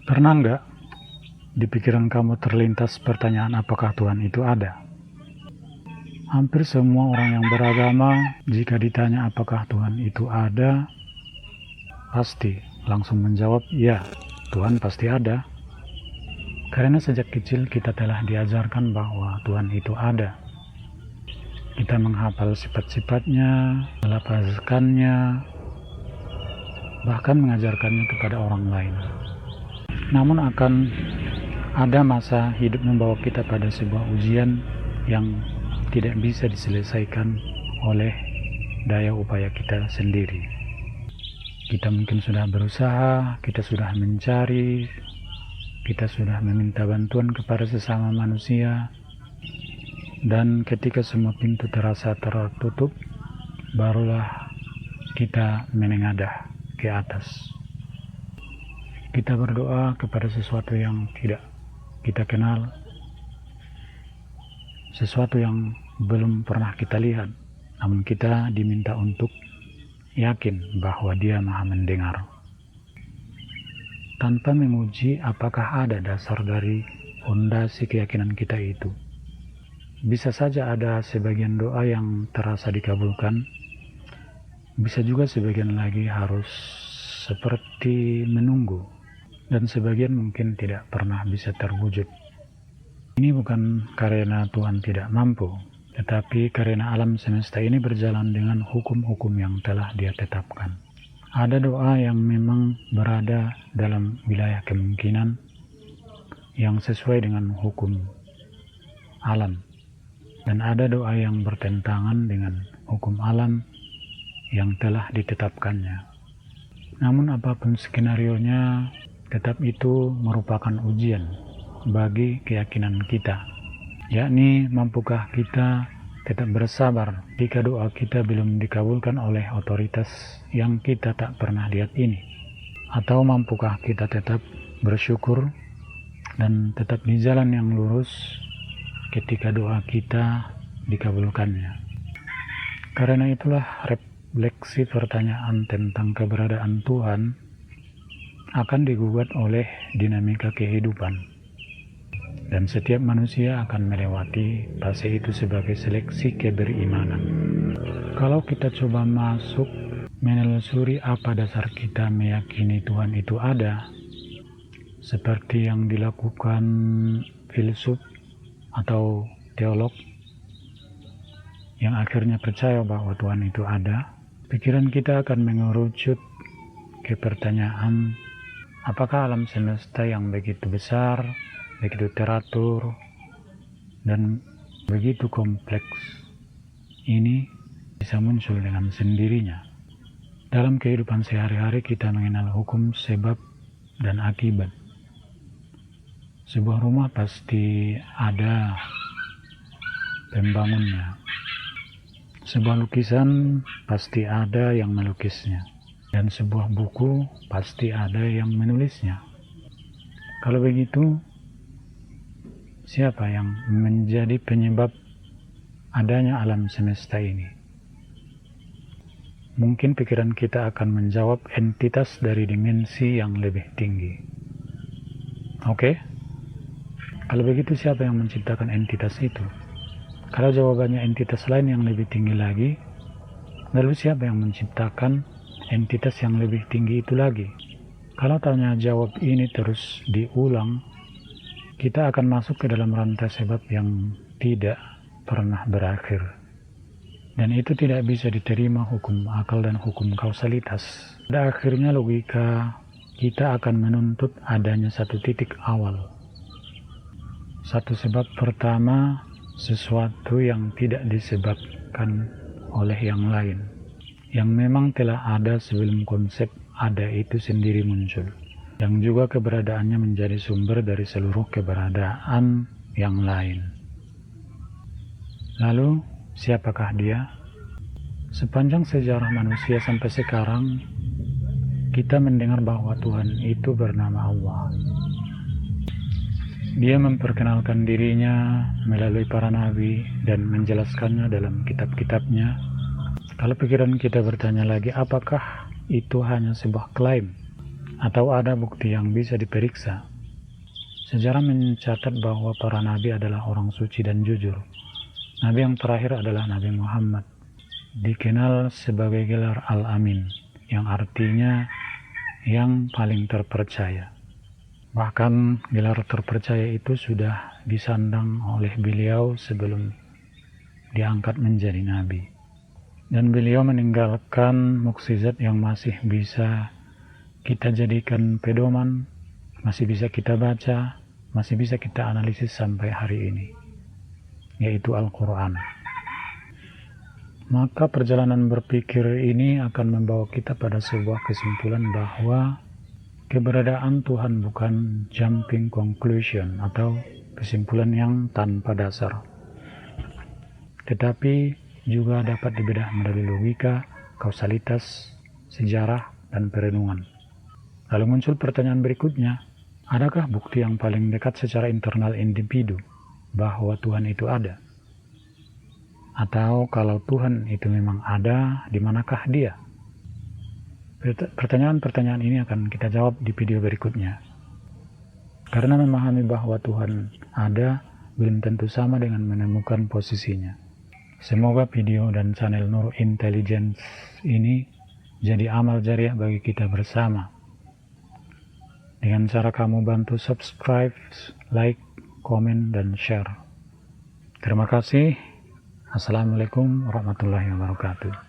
Pernah nggak di pikiran kamu terlintas pertanyaan apakah Tuhan itu ada? Hampir semua orang yang beragama, jika ditanya apakah Tuhan itu ada, pasti langsung menjawab, ya, Tuhan pasti ada. Karena sejak kecil kita telah diajarkan bahwa Tuhan itu ada. Kita menghafal sifat-sifatnya, melafazkannya, bahkan mengajarkannya kepada orang lain. Namun akan ada masa hidup membawa kita pada sebuah ujian yang tidak bisa diselesaikan oleh daya upaya kita sendiri. Kita mungkin sudah berusaha, kita sudah mencari, kita sudah meminta bantuan kepada sesama manusia, dan ketika semua pintu terasa tertutup, barulah kita menengadah ke atas. Kita berdoa kepada sesuatu yang tidak kita kenal, sesuatu yang belum pernah kita lihat, namun kita diminta untuk yakin bahwa Dia Maha mendengar. Tanpa menguji apakah ada dasar dari fondasi keyakinan kita itu. Bisa saja ada sebagian doa yang terasa dikabulkan, bisa juga sebagian lagi harus seperti menunggu, dan sebagian mungkin tidak pernah bisa terwujud. Ini bukan karena Tuhan tidak mampu, tetapi karena alam semesta ini berjalan dengan hukum-hukum yang telah Dia tetapkan. Ada doa yang memang berada dalam wilayah kemungkinan yang sesuai dengan hukum alam, dan ada doa yang bertentangan dengan hukum alam yang telah ditetapkannya. Namun apapun skenarionya, tetap itu merupakan ujian bagi keyakinan kita, yakni mampukah kita tetap bersabar jika doa kita belum dikabulkan oleh otoritas yang kita tak pernah lihat ini, atau mampukah kita tetap bersyukur dan tetap di jalan yang lurus ketika doa kita dikabulkannya. Karena itulah refleksi pertanyaan tentang keberadaan Tuhan akan digugat oleh dinamika kehidupan. Dan setiap manusia akan melewati fase itu sebagai seleksi keberimanan. Kalau kita coba masuk menelusuri apa dasar kita meyakini Tuhan itu ada, seperti yang dilakukan filsuf atau teolog yang akhirnya percaya bahwa Tuhan itu ada, pikiran kita akan mengerucut ke pertanyaan, apakah alam semesta yang begitu besar, begitu teratur, dan begitu kompleks ini bisa muncul dengan sendirinya? Dalam kehidupan sehari-hari kita mengenal hukum sebab dan akibat. Sebuah rumah pasti ada pembangunnya. Sebuah lukisan pasti ada yang melukisnya. Dan sebuah buku pasti ada yang menulisnya. Kalau begitu, siapa yang menjadi penyebab adanya alam semesta ini? Mungkin pikiran kita akan menjawab entitas dari dimensi yang lebih tinggi. Oke? Kalau begitu, siapa yang menciptakan entitas itu? Kalau jawabannya entitas lain yang lebih tinggi lagi, lalu siapa yang menciptakan entitas yang lebih tinggi itu lagi? Kalau tanya jawab ini terus diulang, kita akan masuk ke dalam rantai sebab yang tidak pernah berakhir. Dan itu tidak bisa diterima hukum akal dan hukum kausalitas. Pada akhirnya logika kita akan menuntut adanya satu titik awal. Satu sebab pertama, sesuatu yang tidak disebabkan oleh yang lain, yang memang telah ada sebelum konsep ada itu sendiri muncul, yang juga keberadaannya menjadi sumber dari seluruh keberadaan yang lain. Lalu, siapakah Dia? Sepanjang sejarah manusia sampai sekarang, kita mendengar bahwa Tuhan itu bernama Allah. Dia memperkenalkan dirinya melalui para nabi dan menjelaskannya dalam kitab-kitabnya. Kalau pikiran kita bertanya lagi, apakah itu hanya sebuah klaim atau ada bukti yang bisa diperiksa. Sejarah mencatat bahwa para nabi adalah orang suci dan jujur. Nabi yang terakhir adalah Nabi Muhammad, dikenal sebagai gelar Al-Amin, yang artinya yang paling terpercaya. Bahkan gelar terpercaya itu sudah disandang oleh beliau sebelum diangkat menjadi nabi. Dan beliau meninggalkan mukjizat yang masih bisa kita jadikan pedoman, masih bisa kita baca, masih bisa kita analisis sampai hari ini, yaitu Al-Quran. Maka perjalanan berpikir ini akan membawa kita pada sebuah kesimpulan bahwa keberadaan Tuhan bukan jumping conclusion atau kesimpulan yang tanpa dasar, tetapi juga dapat dibedah melalui logika, kausalitas, sejarah, dan perenungan. Lalu muncul pertanyaan berikutnya, adakah bukti yang paling dekat secara internal individu bahwa Tuhan itu ada? Atau kalau Tuhan itu memang ada, di manakah Dia? Pertanyaan-pertanyaan ini akan kita jawab di video berikutnya. Karena memahami bahwa Tuhan ada belum tentu sama dengan menemukan posisinya. Semoga video dan channel Nur Intelligence ini jadi amal jariah bagi kita bersama. Dengan cara kamu bantu subscribe, like, komen, dan share. Terima kasih. Assalamualaikum warahmatullahi wabarakatuh.